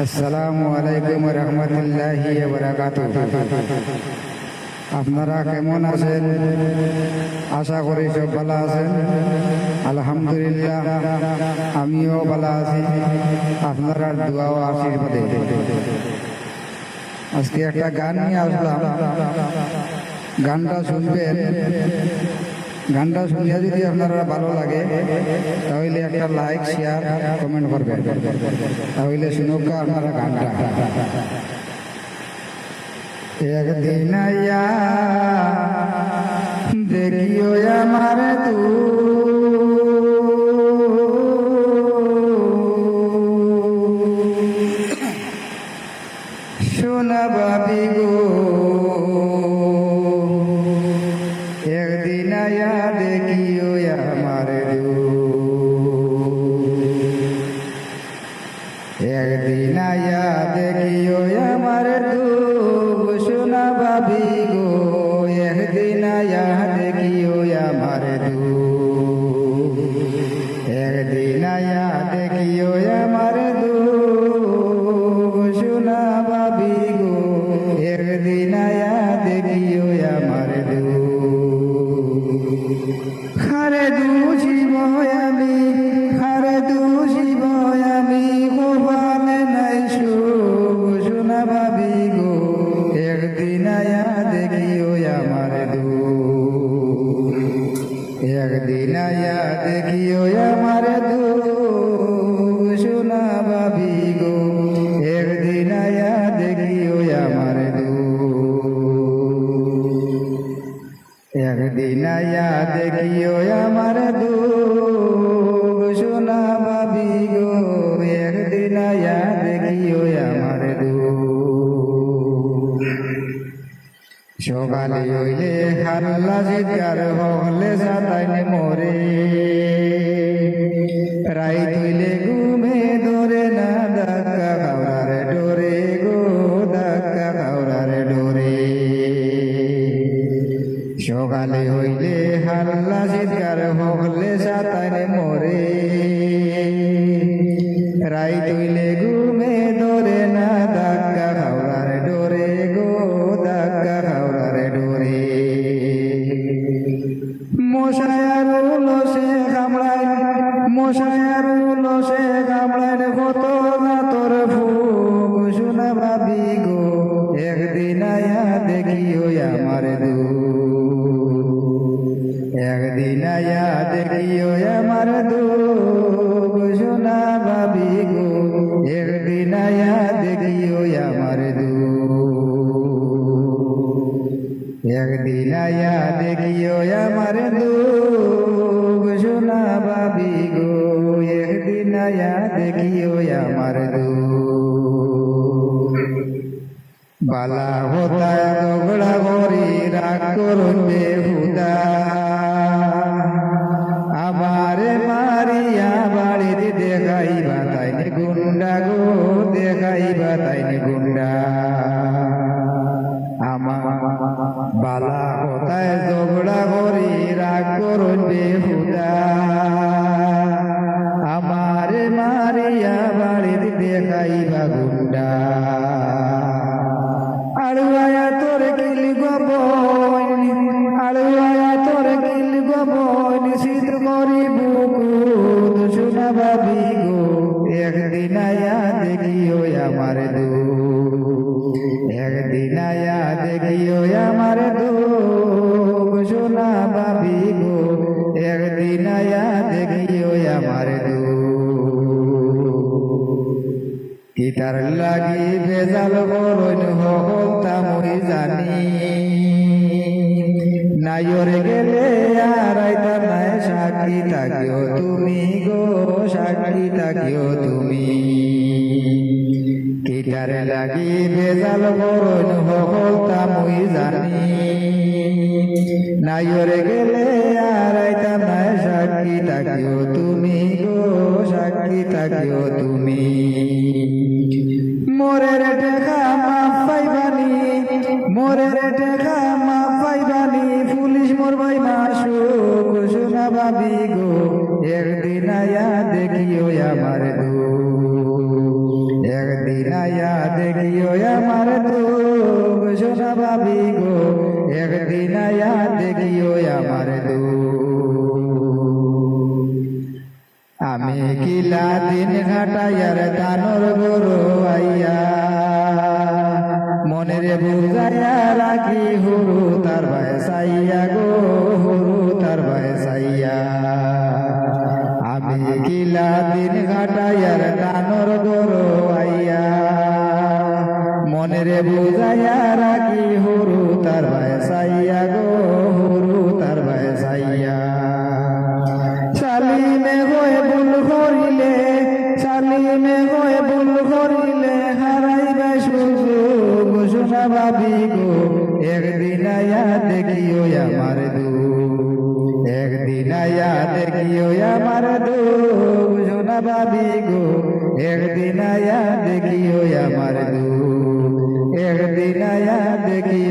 আসসালামু আলাইকুম রহমতুল্লাহি ওয়া বারাকাতুহু। আপনারা কেমন আছেন? আশা করি সব ভালো আছেন। আলহামদুলিল্লাহ, আমিও ভালো আছি আপনারা দোয়া ও আশীর্বাদে। আজকে একটা গান নিয়ে আসলাম, গানটা শুনবেন। গানটা শুনিয়া যদি আপনারা ভালো লাগে তাহলে একটা লাইক, শেয়ার, কমেন্ট করবেন। তাহলে শুনুক আপনারা গানটা। একদিন আয়া দেখিও আমার তু শোনা বাবি গো, একদিন আয়া দেখিও আমার তু, একদিন আয়া দেখিও আমার তু শোনা বাবি গো, একদিন আয়া দেখিও আমার তু, একদিন আয়া দেখিও আমার তু শোনা বাবি গো, একদিন আয়া দেখিও আমার তু। হারে দুষিব আমি, হারে দুষিব আমি, গোপালে নাই সুখ শোনা ভাবি গো, একদিন আয়া দেখিও আমার দু, একদিন আয়া দেখিও আমার দু শোনা ভাবি গো, একদিন আয়া দেখিও আমার দু, একদিন আয়া দেখিও আমার দু শোনা ভাবি গো, একদিন আয়া দেখিও আমার দু। সকালে হইলে হাল্লা চিৎকার হলে সাতাইন মরে, রাইত হইলে ঘুমে ধরে না ধাক্কা খাওয়ার ডোরে গো, ধাক্কা খাওয়ার ডোরে। সকালে হইলে হাল্লা চিৎকার হলে সাতাইন মরে, রাইত হইলে ঘুমে ধরে না ধাক্কা খাওয়ার ডোরে গো, ধাক্কা খাওয়ার ডোরে। মশায়ার উলসে কামড়ায়, মশায়ার উলসে কামড়ায় কত গাতর ফুক শোনা ভাবি গো, একদিন আয়া দেখিও আমার দু, একদিন আয়া দেখিও আমার দু শোনা ভাবি গো, একদিন আয়া দেখিও আমার দু, একদিন আয়া দেখিও আমার দু শোনা ভাবি গো, একদিন আয়া দেখিও আমার দু। বালা হতা ঝগড়া করি রাগ করবে হুদা, আমারে মারিয়া বাড়িতে দেখাইবা তাইনে গুন্ডা গো, দেখাইবা তাইনে গুন্ডা। আমার বালা হতায় ঝগড়া করি রাগ করবে হুদা, আমারে মারিয়া বাড়িতে দেখাইবা গুন্ডা। আড়ুয়া তোর কিল গবন, আড়ুয়া তোর কিল গবন, শীত করি বুকুত শোনা ভাবি গো, একদিন আয়া দেখিও আমার দু, একদিন আয়া দেখিও আমার দু শোনা ভাবি গো, একদিন আয়া দেখিও আমার দু। গীতার লাগি বেজাল বরণ হতা মই জানি, নাইরে গেলে আর আইতা নাই সাক্ষী থাকিও তুমি গো, সাক্ষী থাকিও তুমি। গীতার লাগি বেজাল বরণ হতা মই জানি, নাইরে গেলে আর আইতা নাই সাক্ষী থাকিও তুমি গো, সাক্ষী থাকিও তুমি। মোরের দেখা মাপ পাইবানি, মোরের দেখা মাপ পাইবানি, পুলিশ মোর ভাই মাসুক শোনা ভাবি গো, একদিন আয়া দেখিও আমার দু, একদিন একদিন আয়া দেখিও আমার দুঃখ সোনা ভাবি গো একদিন আয়া দেখিও আমার আমি কিলা দিন ঘাটাইয়ার তানোর গরু আইয়া মনের বুঝাইয়া রাখি হুরু তার বয়সাইয়া গো হুরু তার বয়সাইয়া আমি কিলা দিন ঘাটাইয়ার তানোর গরু আইয়া মনের বুঝাইয়া রাখি হুরু তার বয়সাইয়া গো হুরু তার বয়সাইয়া সালিমে হয়ে ভুল করিলে সালিমে হয়ে ভুল করিলে হারাইবে সুযোগ সোনা ভাবি গো একদিন আয়া দেখিও আমার দুঃখ একদিন আয়া দেখিও আমার দুঃখ সোনা ভাবি গো একদিন আয়া দেখিও আমার দুঃখ একদিন আয়া দেখিও